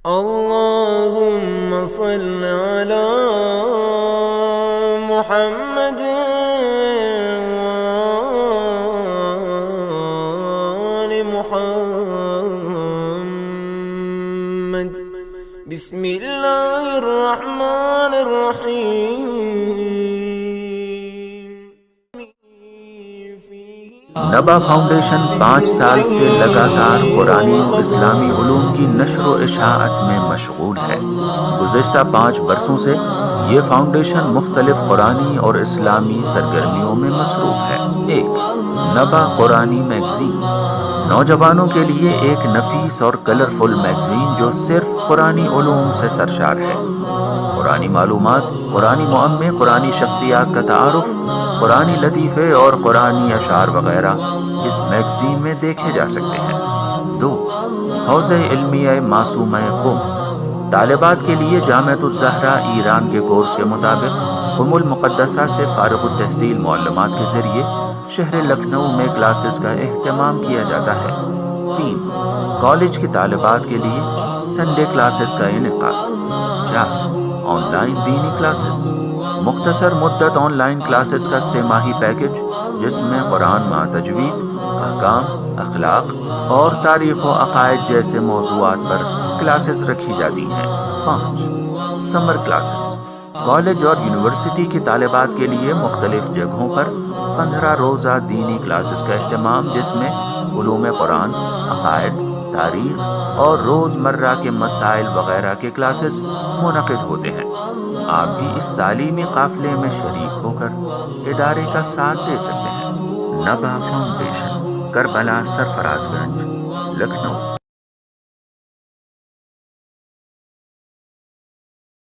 اللهم صل على محمد وآل محمد بسم الله الرحمن الرحيم. نبا فاؤنڈیشن 5 سال سے لگاتار قرآنی اور اسلامی علوم کی نشر و اشاعت میں مشغول ہے۔ گزشتہ 5 برسوں سے یہ فاؤنڈیشن مختلف قرآنی اور اسلامی سرگرمیوں میں مصروف ہے۔ 1. نبا قرآنی میگزین، نوجوانوں کے لیے ایک نفیس اور کلرفل میگزین جو صرف قرآنی علوم سے سرشار ہے۔ قرآنی معلومات، قرآنی معمے، قرآنی شخصیات کا تعارف، قرآنی لطیفے اور قرآنی اشعار وغیرہ اس میگزین میں دیکھے جا سکتے ہیں۔ 2. حوزہ علمیہ معصومہ قم، طالبات کے لیے جامعۃ الزہرا ایران کے کورس کے مطابق المقدسہ سے فارغ التحصیل معلمات کے ذریعے شہر لکھنؤ میں کلاسز کا اہتمام کیا جاتا ہے۔ 3. کالج کی طالبات کے لیے سنڈے کلاسز کا انعقاد۔ 4. آن لائن دینی کلاسز، مختصر مدت آن لائن کلاسز کا 3 ماہی پیکج جس میں قرآن مع تجوید، احکام، اخلاق اور تاریخ و عقائد جیسے موضوعات پر کلاسز رکھی جاتی ہیں۔ 5. سمر کلاسز، کالج اور یونیورسٹی کی طالبات کے لیے مختلف جگہوں پر 15 روزہ دینی کلاسز کا اہتمام جس میں علوم قرآن، عقائد، تاریخ اور روزمرہ کے مسائل وغیرہ کے کلاسز منعقد ہوتے ہیں۔ آپ بھی اس تعلیمی قافلے میں شریک ہو کر ادارے کا ساتھ دے سکتے ہیں۔ نبا فاؤنڈیشن، کربلا سرفراز گنج، لکھنؤ۔